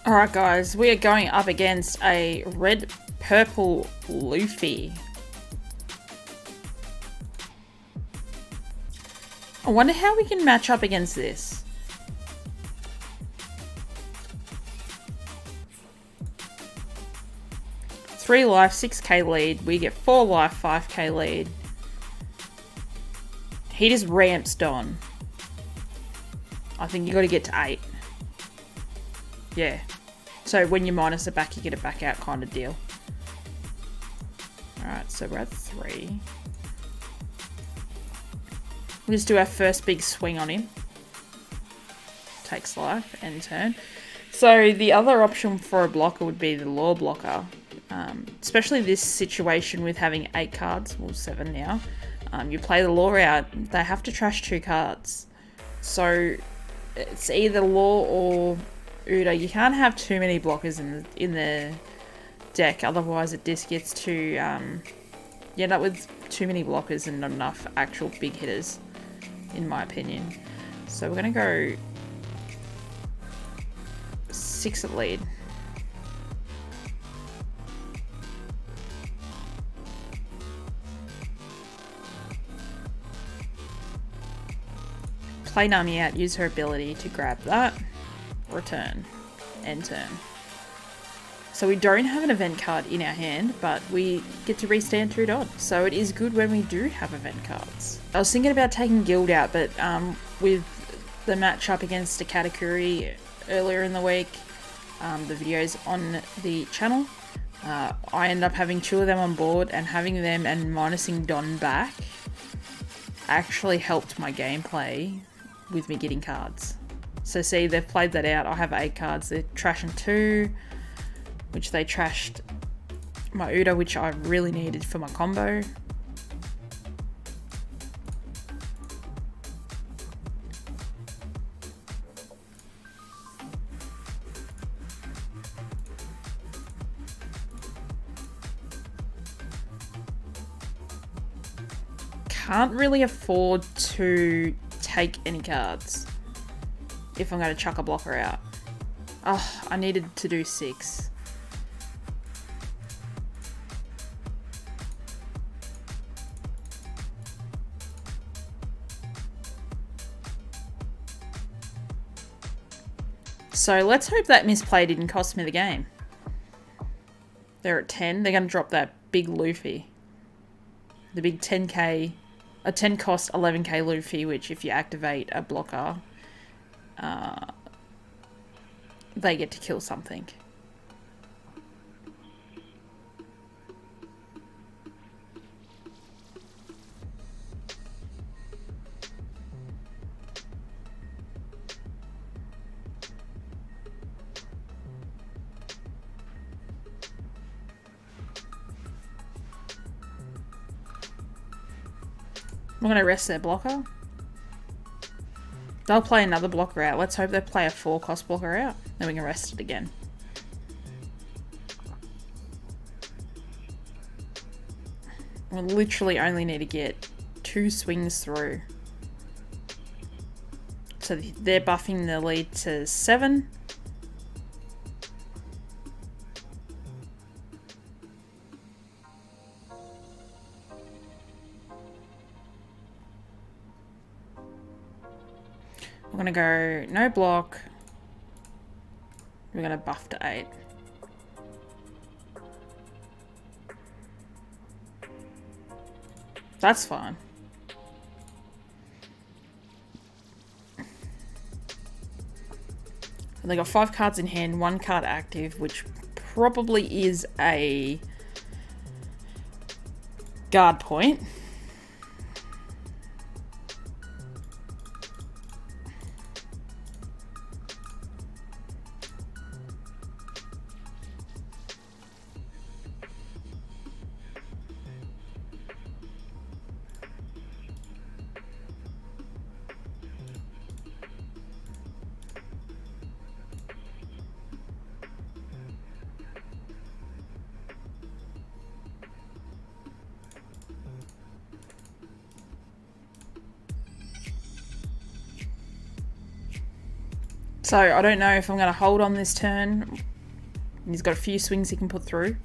Alright guys, we are going up against a red-purple Luffy. I wonder how we can match up against this. Three life, 6k lead. We get 4 life, 5k lead. He just ramps Don. I think you got to get to 8. Yeah. So when you minus it back, you get it back out kind of deal. Alright, so we're at 3. We'll just do our first big swing on him. Takes life, end turn. So the other option for a blocker would be the law blocker. Especially this situation with having 8 cards, well 7 now. You play the law out, they have to trash 2 cards. So it's either law or Uda. You can't have too many blockers in the deck, otherwise it just gets too you end up with too many blockers and not enough actual big hitters, in my opinion. So we're gonna go 6 at lead. Play Nami out, use her ability to grab that. Return. End turn. So we don't have an event card in our hand, but we get to restand 2 dots. So it is good when we do have event cards. I was thinking about taking Guild out, but with the match up against a Katakuri earlier in the week, the videos on the channel, I ended up having 2 of them on board, and having them and minusing Don back actually helped my gameplay with me getting cards. So see, they've played that out. I have 8 cards. They're trashing 2, which they trashed my Uda, which I really needed for my combo. Can't really afford to take any cards if I'm going to chuck a blocker out. Oh, I needed to do 6. So let's hope that misplay didn't cost me the game. They're at 10. They're going to drop that big Luffy. The big 10k, a 10 cost 11k Luffy, which if you activate a blocker, they get to kill something. I'm going to rest their blocker. They'll play another blocker out. Let's hope they play a 4 cost blocker out. Then we can rest it again. We literally only need to get 2 swings through. So they're buffing the lead to 7. We're going to go no block. We're going to buff to 8. That's fine. And they got 5 cards in hand, 1 card active, which probably is a guard point. So I don't know if I'm going to hold on this turn. He's got a few swings he can put through.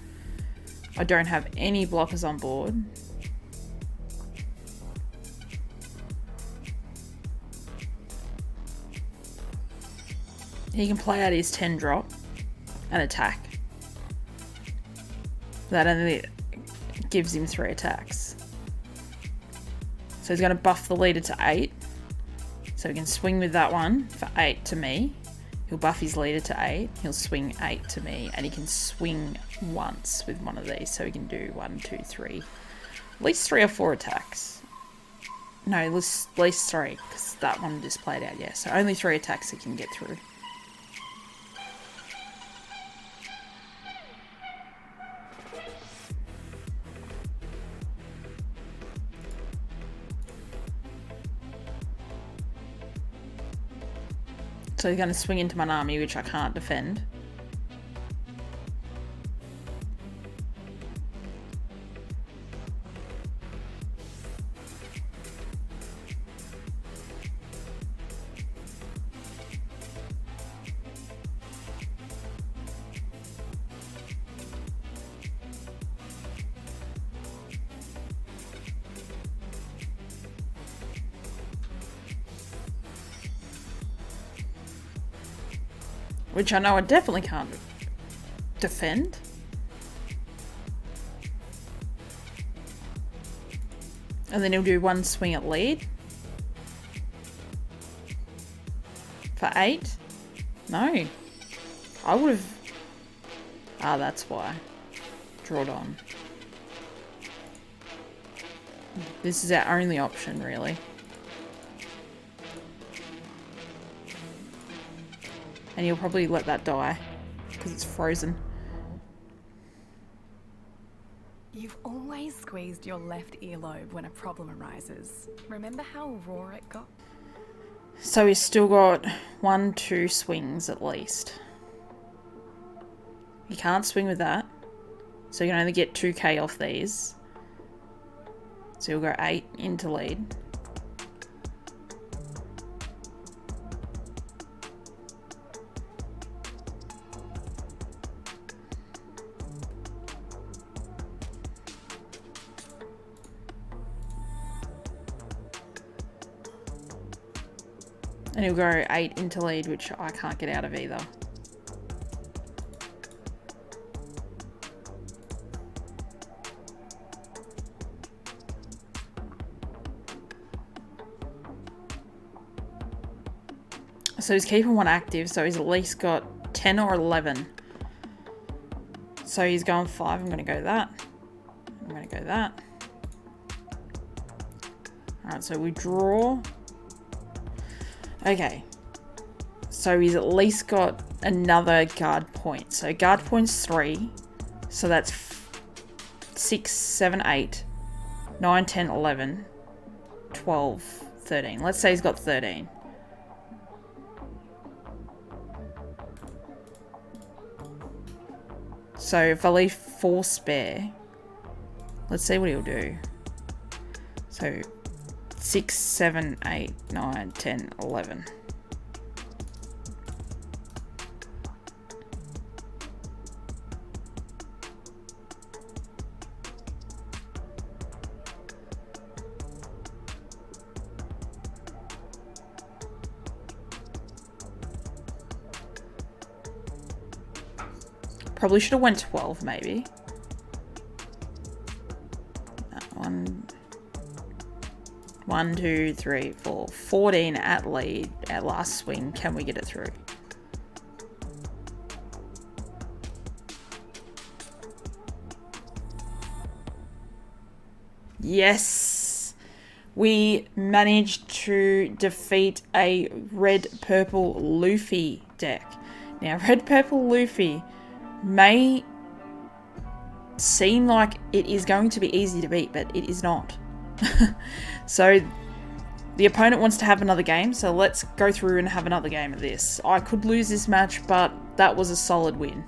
I don't have any blockers on board. He can play out his 10 drop and attack. That only gives him 3 attacks. So he's going to buff the leader to 8. So he can swing with that one for 8 to me. He'll buff his leader to 8. He'll swing 8 to me. And he can swing once with one of these. So he can do 1, 2, 3. At least 3 or 4 attacks. No, at least 3. Because that one just played out, yeah. So only 3 attacks he can get through. So he's going to swing into my army, which I can't defend. Which I know I definitely can't defend. And then he'll do 1 swing at lead. For 8? No. I would have... Ah, that's why. Draw it on. This is our only option, really. And he'll probably let that die because it's frozen. You've always squeezed your left earlobe when a problem arises. Remember how raw it got? So he's still got 1, 2 swings at least. He can't swing with that. So you can only get 2k off these. So he'll go 8 into lead. And he'll go 8 into lead, which I can't get out of either. So he's keeping 1 active, so he's at least got 10 or 11. So he's going 5. I'm going to go that. I'm going to go that. Alright, so we draw. Okay, so he's at least got another guard point. So guard point's 3, so that's 6, 7, 8, 9, 10, 11, 12, 13. Let's say he's got 13. So if I leave 4 spare, let's see what he'll do. So 6, 7, 8, 9, 10, 11. Probably should have went 12 maybe. 1, 2, 3, 4, 14 at lead at last swing. Can we get it through? Yes, we managed to defeat a red-purple Luffy deck. Now, red-purple Luffy may seem like it is going to be easy to beat, but it is not. So the opponent wants to have another game, so let's go through and have another game of this. I could lose this match, but that was a solid win.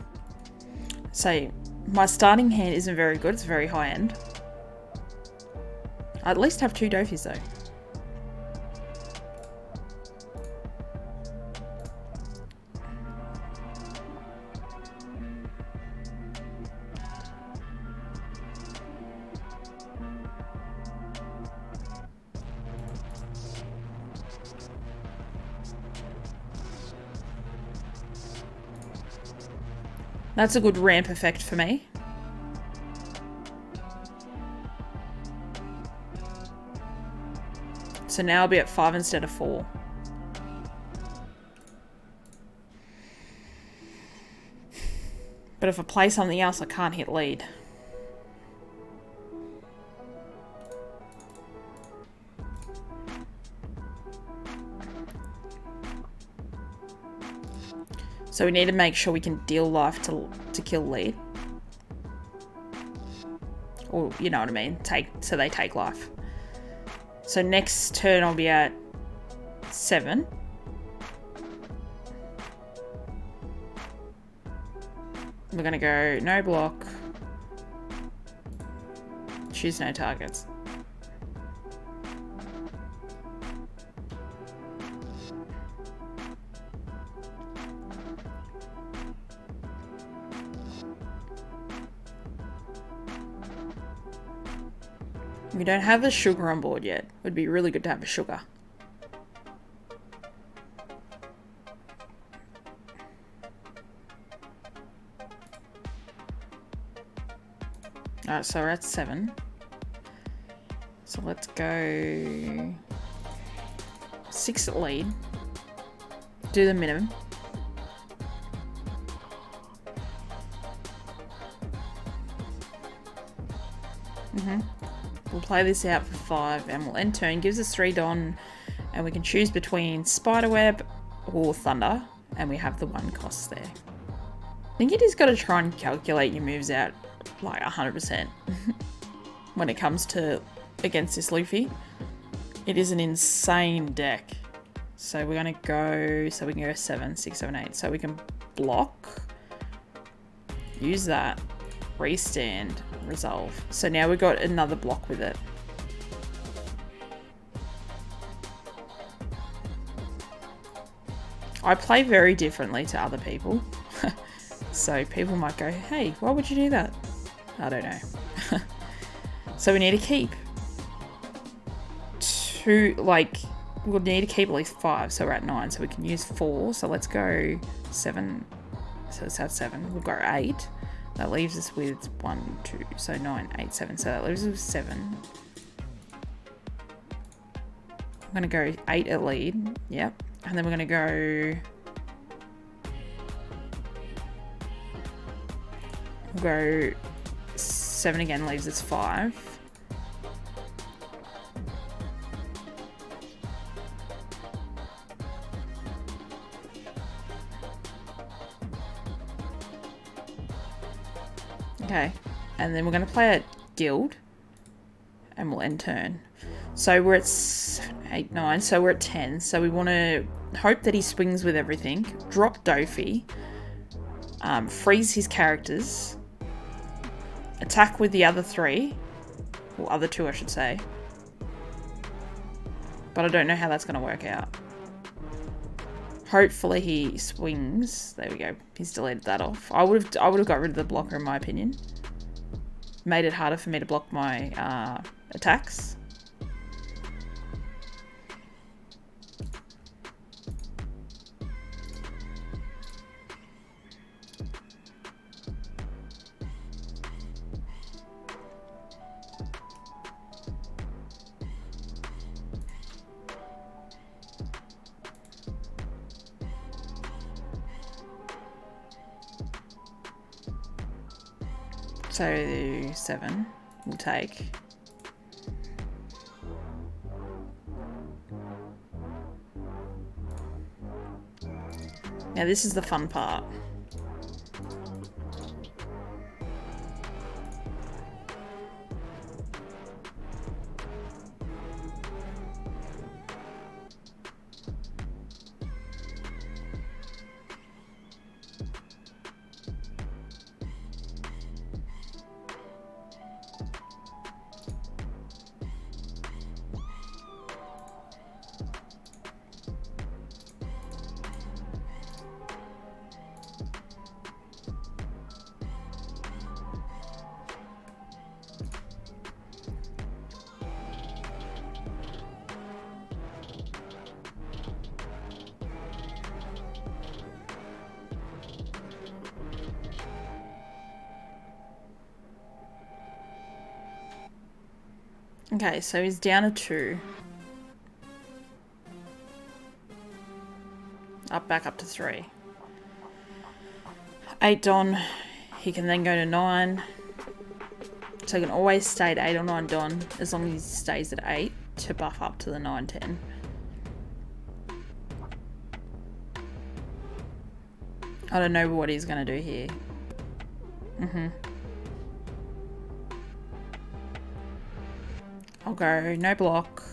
So my starting hand isn't very good, it's very high end. I at least have 2 Dofis though. That's a good ramp effect for me. So now I'll be at 5 instead of 4. But if I play something else, I can't hit lead. So we need to make sure we can deal life to kill lead. Or, you know what I mean, so they take life. So next turn I'll be at 7. We're going to go no block. Choose no targets. We don't have a sugar on board yet. Would be really good to have a sugar. Alright, so we're at 7. So let's go 6 at lead. Do the minimum. We'll play this out for 5 and we'll end turn. Gives us 3 Don and we can choose between Spiderweb or Thunder and we have the 1 cost there. I think you just got to try and calculate your moves out like 100% when it comes to against this Luffy. It is an insane deck. So we're going to go, so we can go 7, 6, 7, 8. So we can block, use that, restand, resolve. So now we've got another block with it. I play very differently to other people. So people might go, hey, why would you do that? I don't know. So we need to keep 2, like, we'll need to keep at least 5. So we're at 9. So we can use 4. So let's go 7. So it's at 7. We'll go 8. That leaves us with 1, 2. So 9, 8, 7. So that leaves us with 7. I'm going to go 8 at lead. Yep. And then we're going to go... We'll go 7 again, leaves us 5. Okay, and then we're going to play at Guild, and we'll end turn. So we're at 7, 8, 9, so we're at 10. So we want to hope that he swings with everything, drop Dofi, freeze his characters, attack with the other 3, or other 2 I should say. But I don't know how that's going to work out. Hopefully he swings. There we go. He's deleted that off. I would have got rid of the blocker in my opinion. Made it harder for me to block my attacks. So 7 we'll take. Now this is the fun part. Okay, so he's down to 2. Back up to 3. 8 Don. He can then go to 9. So he can always stay at 8 or 9 Don as long as he stays at 8 to buff up to the 9-10. I don't know what he's going to do here. I'll go no block.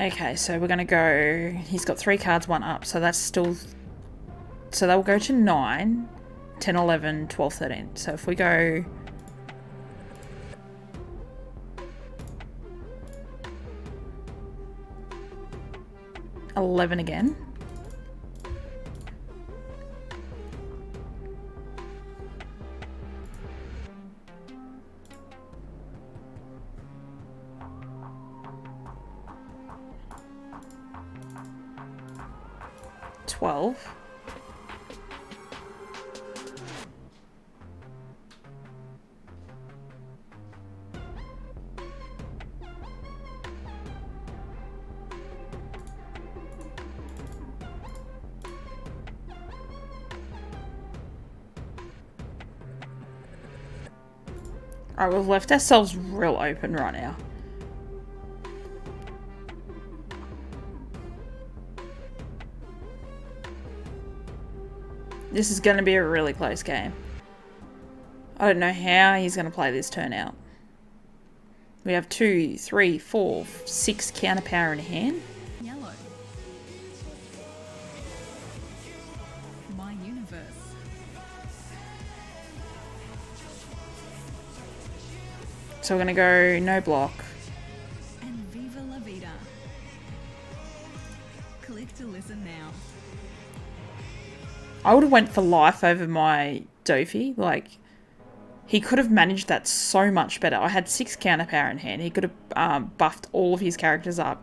Okay, so we're going to go... He's got 3 cards, 1 up, so that's still... So that will go to 9, 10, 11, 12, 13. So if we go... 11 again. Alright, we've left ourselves real open right now. This is going to be a really close game. I don't know how he's going to play this turn out. We have 2, 3, 4, 6 counter power in hand. Yellow. My universe. So we're going to go no block. And viva la vida. Click to listen now. I would have went for life over my Dofi. Like, he could have managed that so much better. I had 6 counter power in hand. He could have buffed all of his characters up.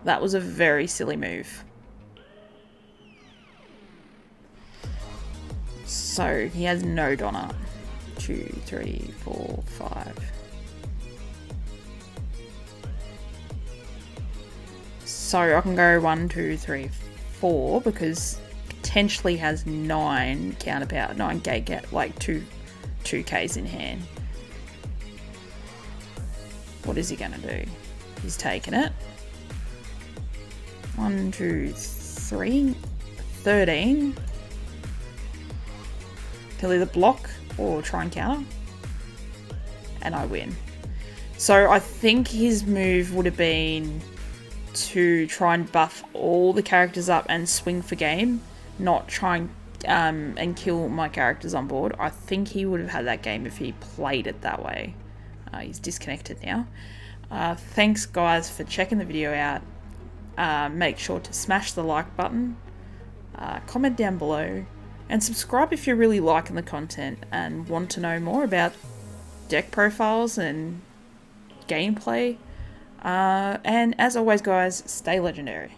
That was a very silly move. So he has no Don up. 2, 3, 4, 5. So I can go 1, 2, 3, 4 because potentially has 9 counter power, 9 gate, like 2Ks in hand. What is he going to do? He's taking it. 1, 2, 3, 13. He'll either block or try and counter. And I win. So I think his move would have been to try and buff all the characters up and swing for game, not try and kill my characters on board. I think he would have had that game if he played it that way. He's disconnected now. Thanks guys for checking the video out. Make sure to smash the like button, comment down below, and subscribe if you're really liking the content and want to know more about deck profiles and gameplay. And as always guys, stay legendary.